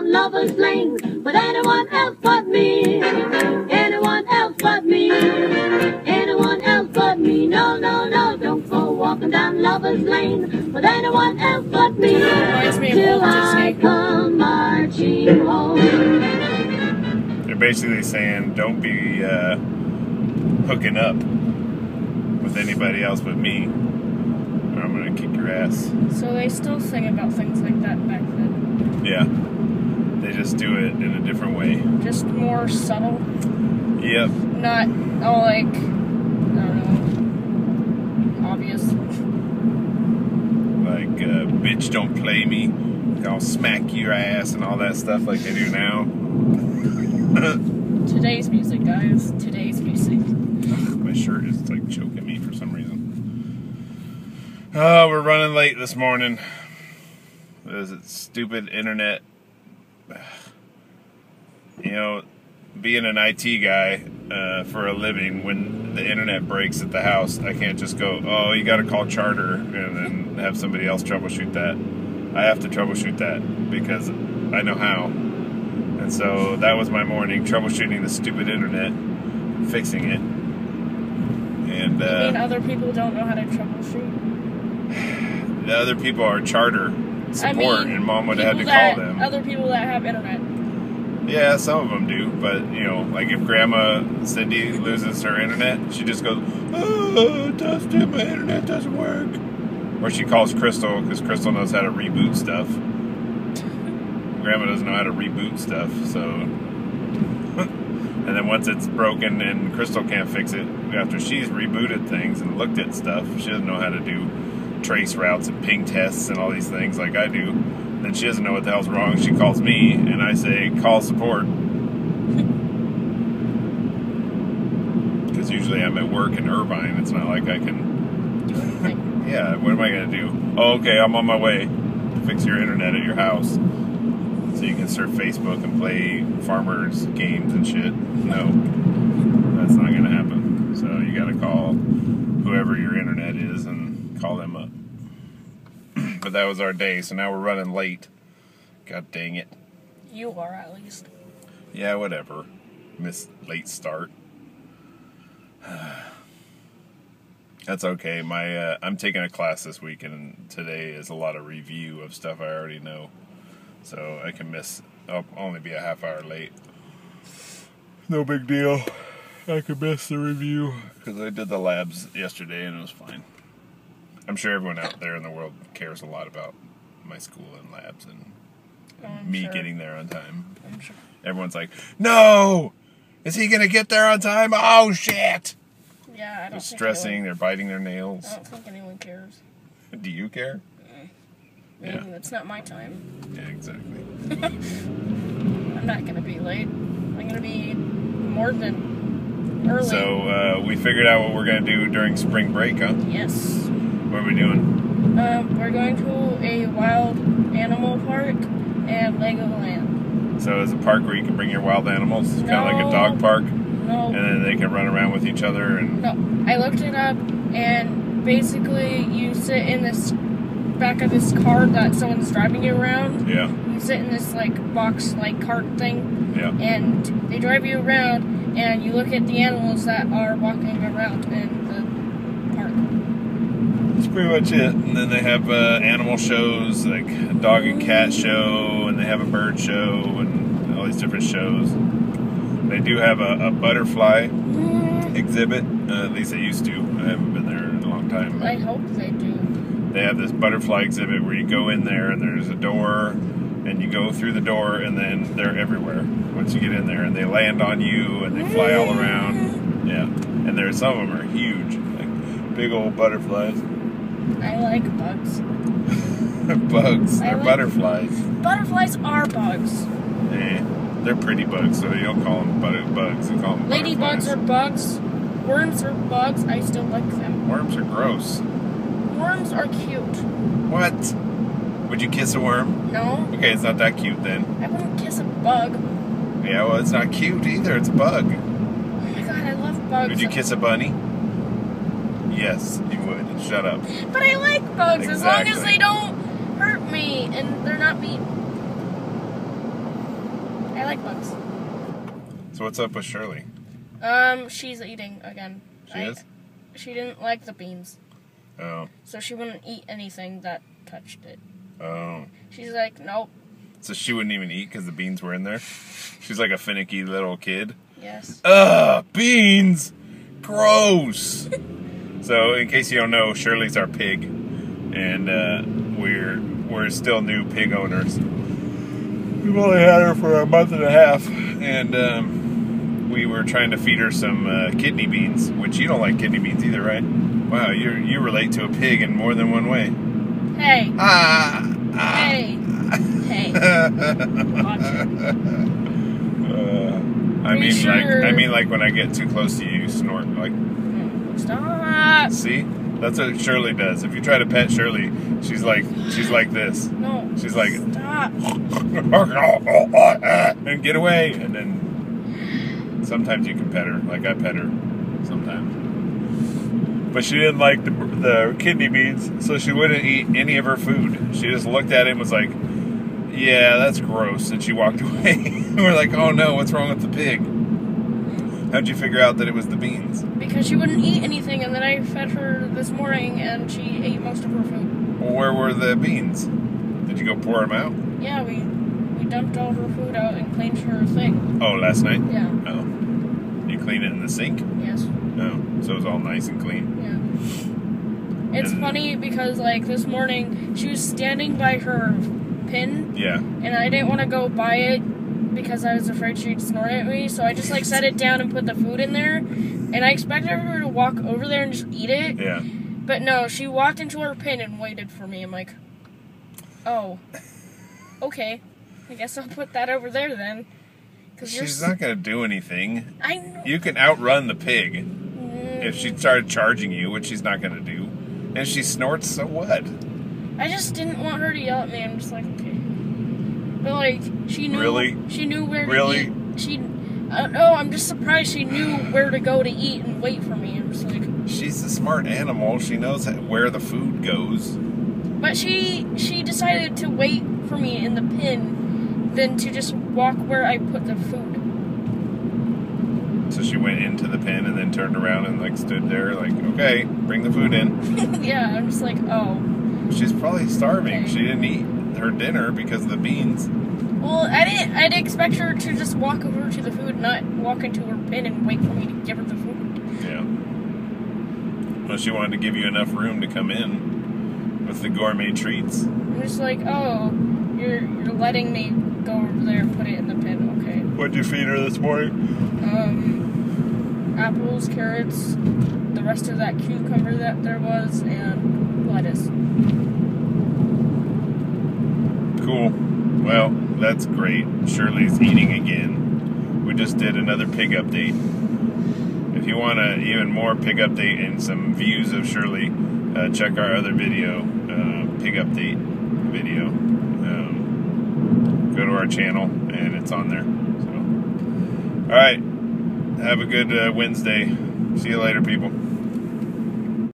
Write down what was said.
down Lover's Lane with anyone else but me. Anyone else but me. Anyone else but me. No, no, no, don't go walking down Lover's Lane with anyone else but me. Till I come marching home. They're basically saying, don't be hooking up with anybody else but me, or I'm gonna kick your ass. So they still sing about things like that back then? Yeah. They just do it in a different way. Just more subtle? Yep. Not all like, I don't know, obvious. Like, bitch, don't play me. I'll smack your ass and all that stuff like they do now. Today's music, guys. Today's music. My shirt is like choking me for some reason. Oh, we're running late this morning. What is it? Stupid internet. You know, being an IT guy for a living, when the internet breaks at the house, I can't just go, oh, you got to call Charter and then have somebody else troubleshoot that. I have to troubleshoot that because I know how. And so that was my morning, troubleshooting the stupid internet, fixing it. And you mean other people don't know how to troubleshoot? The other people are Charter support, and Mom would have had to call them. Other people that have internet. Yeah, some of them do, but, you know, like if Grandma Cindy loses her internet, she just goes, oh, Dusty, my internet doesn't work. Or she calls Crystal, because Crystal knows how to reboot stuff. Grandma doesn't know how to reboot stuff, so... And then once it's broken and Crystal can't fix it, after she's rebooted things and looked at stuff, she doesn't know how to do trace routes and ping tests and all these things like I do. Then she doesn't know what the hell's wrong. She calls me, and I say, call support. Because usually I'm at work in Irvine. It's not like I can... Yeah, what am I going to do? Oh, okay, I'm on my way to fix your internet at your house. So you can surf Facebook and play farmers games and shit. No, that's not going to happen. So you got to call whoever your internet is and call them up. But that was our day, so now we're running late. God dang it. You are, at least. Yeah, whatever. Missed late start. That's okay. I'm taking a class this week, and today is a lot of review of stuff I already know. So I can I'll only be a half hour late. No big deal. I could miss the review because I did the labs yesterday and it was fine. I'm sure everyone out there in the world cares a lot about my school and labs and me getting there on time. I'm sure. Everyone's like, no! Is he going to get there on time? Oh, shit! Yeah, I don't They're stressing, they're biting their nails. I don't think anyone cares. Do you care? Yeah. It's not my time. Yeah, exactly. I'm not going to be late. I'm going to be more than early. So, we figured out what we're going to do during spring break, huh? Yes. What are we doing? We're going to a wild animal park and Legoland. So it's a park where you can bring your wild animals? It's kind of like a dog park? No. And then they can run around with each other? And No. I looked it up, and basically you sit in this back of this car that someone's driving you around. Yeah. You sit in this like box like cart thing. Yeah. And they drive you around, and you look at the animals that are walking around in the park. That's pretty much it. And then they have animal shows, like a dog and cat show, and they have a bird show, and all these different shows. They do have a butterfly exhibit. At least they used to. I haven't been there in a long time. I hope they do. They have this butterfly exhibit where you go in there and there's a door and you go through the door and then they're everywhere once you get in there and they land on you and they fly all around. Yeah. And some of them are huge, like big old butterflies. I like bugs. Bugs. They're butterflies. Butterflies are bugs. They're pretty bugs, so you don't call them bugs. You call them Ladybugs are bugs. Worms are bugs. I still like them. Worms are gross. Worms are cute. What? Would you kiss a worm? No. Okay, it's not that cute then. I wouldn't kiss a bug. Yeah, well, it's not cute either. It's a bug. Oh my god, I love bugs. Would you kiss a bunny? Yes, you would. Shut up. But I like bugs Exactly. as long as they don't hurt me and they're not mean. like bugs. So what's up with Shirley? She's eating again. She is? She didn't like the beans, Oh. so she wouldn't eat anything that touched it. Oh. She's like, nope. So she wouldn't even eat because the beans were in there? She's like a finicky little kid. Yes. Ugh, beans! Gross! So, in case you don't know, Shirley's our pig. And we're still new pig owners. We've only had her for a month and a half. And we were trying to feed her some kidney beans, which you don't like kidney beans either, right? Wow, you relate to a pig in more than one way. Hey. Hey. Hey. Watch it. I mean like when I get too close to you, you snort like. Stop. See, that's what Shirley does. If you try to pet Shirley, she's like this. No. She's like, stop. and get away. And then sometimes you can pet her, like I pet her sometimes. But she didn't like the kidney beans, so she wouldn't eat any of her food. She just looked at it and was like, yeah, that's gross. And she walked away. We're like, oh no, what's wrong with the pig? How'd you figure out that it was the beans? Because she wouldn't eat anything, and then I fed her this morning, and she ate most of her food. Well, where were the beans? Did you go pour them out? Yeah, we dumped all her food out and cleaned her thing. Oh, last night? Yeah. Oh. You clean it in the sink? Yes. Oh, so it was all nice and clean? Yeah. It's funny because, like, this morning, she was standing by her pin. Yeah. And I didn't want to go by it because I was afraid she'd snort at me, so I just, like, set it down and put the food in there. And I expected her to walk over there and just eat it. Yeah. But no, she walked into her pin and waited for me. I'm like, oh, okay. I guess I'll put that over there then. She's not going to do anything. I know. You can outrun the pig if she started charging you, which she's not going to do. And if she snorts, so what? I just didn't want her to yell at me. I'm just like, okay. But, like, she knew. Really? She knew where to Really? eat. No, I'm just surprised she knew where to go to eat and wait for me. I'm just like. She's a smart animal. She knows where the food goes. But she decided to wait for me in the pen than to just walk where I put the food. So she went into the pen and then turned around and like stood there like, okay, bring the food in. Yeah, I'm just like, oh. She's probably starving. Okay. She didn't eat her dinner because of the beans. Well, I'd expect her to just walk over to the food, not walk into her pen and wait for me to give her the food. Yeah. Well, she wanted to give you enough room to come in with the gourmet treats. I'm just like, oh, you're letting me go over there and put it in the pen, okay. What'd you feed her this morning? Apples, carrots, the rest of that cucumber that there was, and lettuce. Cool. Well, that's great. Shirley's eating again. We just did another pig update. If you want even more pig update and some views of Shirley, check our other video, pig update video. Go to our channel and it's on there. So, all right. Have a good Wednesday. See you later, people.